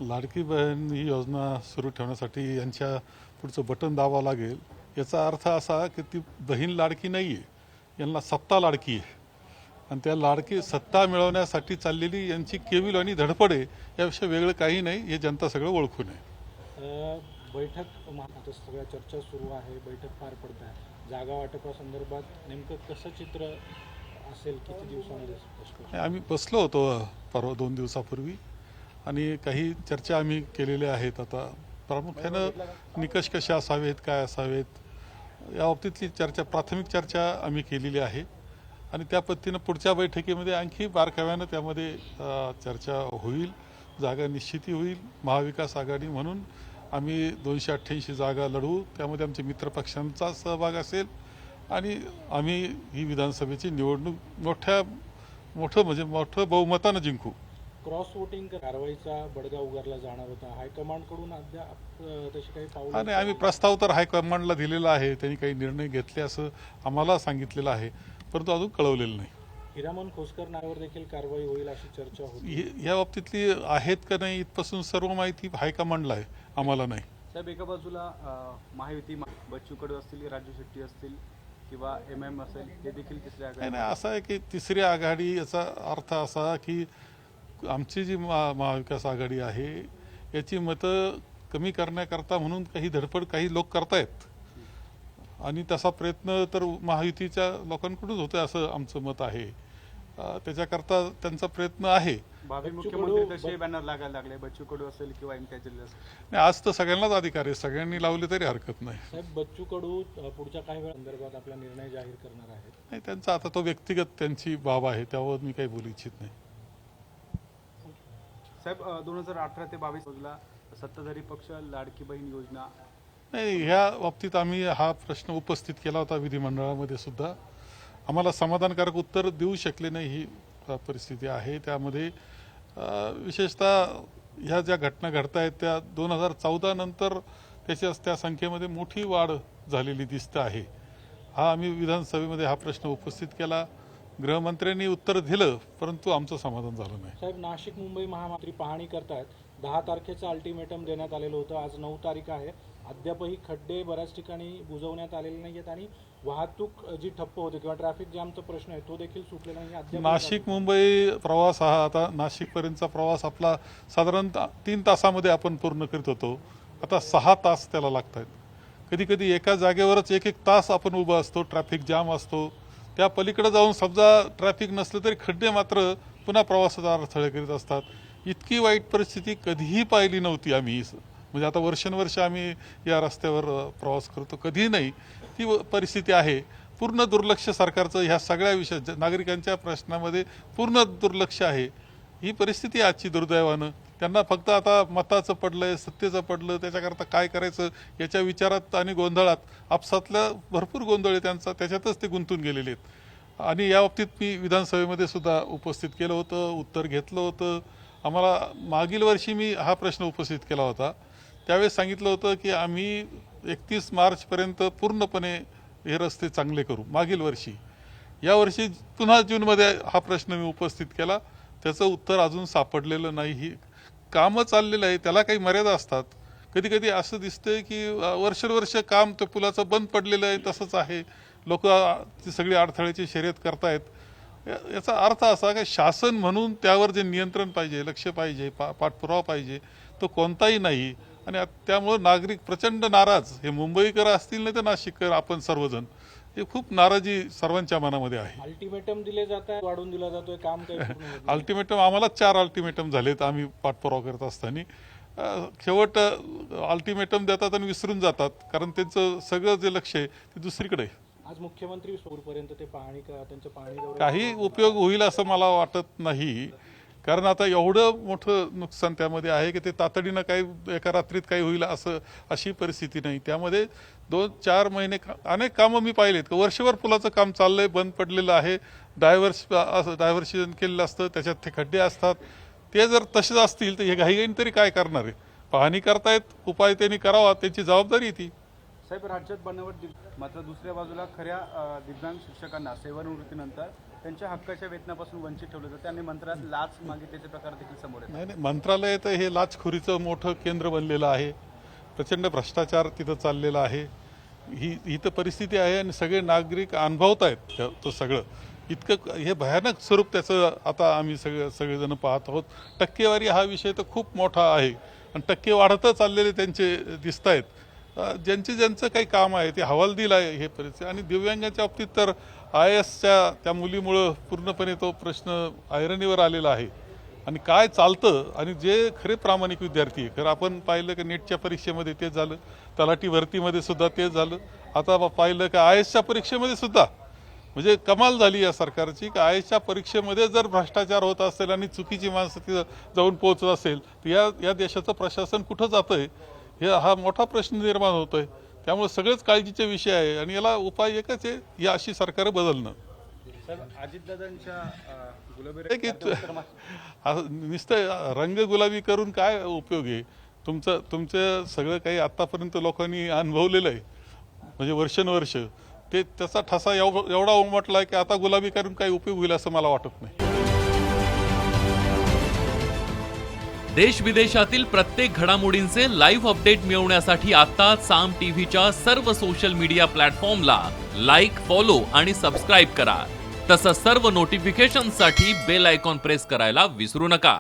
लाडकी बहीण ही योजना सुरू ठेवण्यासाठी यांच्या पुढचं बटन दाबावं लागेल। याचा अर्थ असा की ती बहीण लाडकी नाही आहे, यांना सत्ता लाडकी आहे आणि त्या लाडकी सत्ता मिळवण्यासाठी चाललेली यांची केविल आणि धडपड आहे। याविषयी वेगळं काही नाही, हे जनता सगळं ओळखून आहे। बैठक आता सगळ्या चर्चा सुरू आहे, बैठक पार पडत आहे। जागा वाटपासंदर्भात नेमकं कसं चित्र असेल, किती दिवसांमध्ये? आम्ही बसलो होतो परवा 2 दिवसापूर्वी आणि काही चर्चा आम्ही केलेल्या आहेत। आता प्रामुख्यानं निकष कसे असावेत, काय असावेत, या बाबतीतली चर्चा, प्राथमिक चर्चा आम्ही केलेली आहे आणि त्या पद्धतीनं पुढच्या बैठकीमध्ये आणखी बारकाव्यानं त्यामध्ये चर्चा होईल, जागा निश्चिती होईल। महाविकास आघाडी म्हणून आम्ही 288 जागा लढवू, त्यामध्ये आमच्या मित्रपक्षांचा सहभाग असेल आणि आम्ही ही विधानसभेची निवडणूक मोठं बहुमतानं जिंकू। क्रॉस वोटिंग कारवाईचा बडगा उगारला जाणार होता, हायकमांडकडून अद्याप तशी काही पाऊल? नाही, आम्ही प्रस्ताव तर हायकमांडला दिलेला आहे, त्यांनी काही निर्णय घेतले असं आम्हाला सांगितलेलं आहे, परंतु अजून कळवलेलं नाही। हिरामन खोसकर नावावर देखील कारवाई होईल अशी चर्चा होती, या बाबतीतली आहेत का नाही इथपासून सर्व माहिती हायकमांडला आहे, आम्हाला नाही। साहेब, एका बाजूला महायुती बच्चू कडू असतील, राजू शेट्टी असतील किंवा MM असेल, हे देखील तिसऱ्या आघाडी नाही, असं आहे की तिसरी आघाडी, याचा अर्थ असा की आमची जी महाविकास आघाडी आहे याची मतं कमी करण्याकरता म्हणून काही धडपड काही लोक करतायत आणि तसा प्रयत्न तर महायुतीच्या लोकांकडूनच होतोय असं आमचं मत आहे। त्याच्याकरता त्यांचा प्रयत्न आहे। भावी मुख्यमंत्री तसे बॅनर लागायला लागले, बच्चू कडू असेल किंवा इम्तियाज जलील असेल। नाही, आज तर सगळ्यांनाच अधिकार आहे, सगळ्यांनी लावले तरी हरकत नाही। साहेब, बच्चू कडू पुढच्या काही वेळा संदर्भात आपला निर्णय जाहीर करणार आहेत? नाही, त्यांचा आता तो व्यक्तिगत त्यांची बाब आहे, त्यावर मी काही बोलू इच्छित नाही। साहेब, 2018 ते 22 रोजला सत्ताधारी पक्ष लाडकी बहीण योजना, नाही, ह्या बाबतीत आम्ही हा प्रश्न उपस्थित केला होता विधिमंडळामध्ये सुद्धा, आम्हाला समाधानकारक उत्तर देऊ शकले नाही, ही परिस्थिती आहे। त्यामध्ये विशेषतः ह्या ज्या घटना घडत आहेत त्या 2014 नंतर त्या संख्येमध्ये मोठी वाढ झालेली दिसत आहे। हा आम्ही विधानसभेमध्ये हा प्रश्न उपस्थित केला, गृहमंत्र्यांनी उत्तर दिलं, परंतु आमचं समाधान झालं नाही। साहेब, नाशिक मुंबई महामार्गाची पाहणी करतायत, 10 तारखेचं अल्टिमेटम देण्यात आलेलं होतं, आज 9 तारीख आहे, अद्यापही खड्डे बऱ्याच ठिकाणी बुजवण्यात आलेले नाही आहेत आणि वाहतूक जी ठप्प होते किंवा ट्रॅफिक जामचा प्रश्न आहे तो देखील सुटलेला नाही अद्याप। नाशिक मुंबई प्रवास हा आता नाशिकपर्यंतचा प्रवास आपला साधारण 3 तासामध्ये आपण पूर्ण करीत होतो, आता 6 तास त्याला लागत आहेत। कधी कधी एका जागेवरच 1-1 तास आपण उभं असतो, ट्रॅफिक जाम असतो, त्या पलीकडे जाऊन समजा ट्रॅफिक नसलं तरी खड्डे मात्र पुन्हा प्रवासाचा अडथळे करीत असतात। इतकी वाईट परिस्थिती कधीही पाहिली नव्हती आम्ही, म्हणजे आता वर्षानुवर्ष आम्ही या रस्त्यावर प्रवास करतो, कधीही नाही ती परिस्थिती आहे। पूर्ण दुर्लक्ष सरकारचं ह्या सगळ्या विषयात, नागरिकांच्या प्रश्नामध्ये पूर्ण दुर्लक्ष आहे। ही परिस्थिती आजची दुर्दैवानं, त्यांना फक्त आता मताचं पडलंय, सत्तेचं पडलं, त्याच्याकरता काय करायचं याच्या विचारात आणि गोंधळात, आपसातल्या भरपूर गोंधळ आहे त्यांचा, त्याच्यातच ते गुंतून गेलेले आहेत। आणि या बाबतीत मी विधानसभेमध्ये सुद्धा उपस्थित केलं होतं, उत्तर घेतलं होतं। आम्हाला मागील वर्षी मी हा प्रश्न उपस्थित केला होता, त्यावेळेस सांगितलं होतं की आम्ही 31 मार्चपर्यंत पूर्णपणे हे रस्ते चांगले करू मागील वर्षी। यावर्षी पुन्हा जूनमध्ये हा प्रश्न मी उपस्थित केला, त्याचं उत्तर अजून सापडलेलं नाही। ही कामं चाललेलं आहे, त्याला काही मर्यादा असतात। कधी कधी असं दिसतंय की वर्षानुवर्ष काम त्या पुलाचं बंद पडलेलं आहे, तसंच आहे, लोक ती सगळी अडथळ्याची शर्यत करतायत। याचा अर्थ असा की शासन म्हणून त्यावर जे नियंत्रण पाहिजे, लक्ष पाहिजे, पाठपुरावा पाहिजे, तो कोणताही नाही आणि त्यामुळं नागरिक प्रचंड नाराज, हे मुंबईकर असतील नाही तर नाशिककर, आपण सर्वजण, हे खूप नाराजी सर्वांच्या मनामध्ये आहे। अल्टिमेटम दिले जात आहे, वाढून दिला जातोय, काम काही अल्टिमेटम आम्हाला 4 अल्टिमेटम झालेत आम्ही पाठपुरावा करत असताना। शेवट अल्टिमेटम देतात आणि विसरून जातात, कारण त्यांचं सगळं जे लक्ष आहे ते दुसरीकडे आहे। आज मुख्यमंत्री सोरपर्यंत ते पाहणी त्यांच्या पाहणी काही उपयोग होईल असं मला वाटत नाही, कारण आता एवढं मोठं नुकसान त्यामध्ये आहे की ते तातडीनं काही एका रात्रीत काही होईल असं अशी परिस्थिती नाही। त्यामध्ये 2-4 महिने अनेक कामं मी पाहिलेत की वर्षभर पुलाचं काम चाललंय, बंद पडलेलं आहे, डायव्हर्शन केलेलं असतं, त्याच्यात ते खड्डे असतात। ते जर तसेच असतील तर हे घाईघाईने तरी काय करणार आहे? पाहणी करतायत, उपाय त्यांनी करावा, त्यांची जबाबदारी ती। साहेब, राज्यात बनावट मात्र दुसऱ्या बाजूला खऱ्या दिव्यांग शिक्षकांना सेवानिवृत्तीनंतर त्यांच्या हक्काच्या वेतनापासून वंचित ठेवलं जातं आणि मंत्रालयात लाच मागितल्याचे प्रकार देखील समोर येतात. नाही, मंत्रालय तर हे लाचखोरीचं मोठं केंद्र बनलेलं आहे. प्रचंड भ्रष्टाचार तिथं चाललेला आहे. ही तर परिस्थिती आहे आणि सगळे नागरिक अनुभवत आहेत तो सगळं. इतकं हे भयानक स्वरूप त्याचं आता आम्ही सगळेजण पाहत आहोत. टक्केवारी हा विषय तर खूप मोठा आहे आणि टक्के वाढतच चाललेले त्यांचे दिसत आहेत. ज्यांचं काही काम आहे ते हवालदिल आहे हे परिस्थिती. आणि दिव्यांगाच्या बाबतीत तर IASच्या त्या मुलीमुळं पूर्णपणे तो प्रश्न ऐरणीवर आलेला आहे. आणि काय चालतं आणि जे खरे प्रामाणिक विद्यार्थी आहे, खरं आपण पाहिलं की नेटच्या परीक्षेमध्ये तेच झालं, तलाठी भरतीमध्ये सुद्धा तेच झालं, आता पाहिलं की IASच्या परीक्षेमध्ये सुद्धा म्हणजे कमाल झाली या सरकारची की IASच्या परीक्षेमध्ये जर भ्रष्टाचार होत असेल आणि चुकीची माणसं तिथं जाऊन पोहोचत असेल तर या देशाचं प्रशासन कुठं जातंय हा मोठा प्रश्न निर्माण होतोय. त्यामुळे सगळेच काळजीचे विषय आहे आणि याला उपाय एकच आहे, ही अशी सरकार बदलणं. अजितदादांच्या नुसतं रंग गुलाबी करून काय उपयोग आहे. तुमचं सगळं काही आतापर्यंत लोकांनी अनुभवलेलं आहे म्हणजे वर्षानुवर्ष ते त्याचा ठसा एवढा उमटला आहे की आता गुलाबी करून काही उपयोग होईल असं मला वाटत नाही. देश विदेशातील प्रत्येक घडामोडींचे लाईव्ह अपडेट मिळवण्यासाठी आता साम टीव्हीच्या सर्व सोशल मीडिया प्लॅटफॉर्मला लाईक, फॉलो आणि सबस्क्राईब करा. तसंच सर्व नोटिफिकेशनसाठी बेल आयकॉन प्रेस करायला विसरू नका.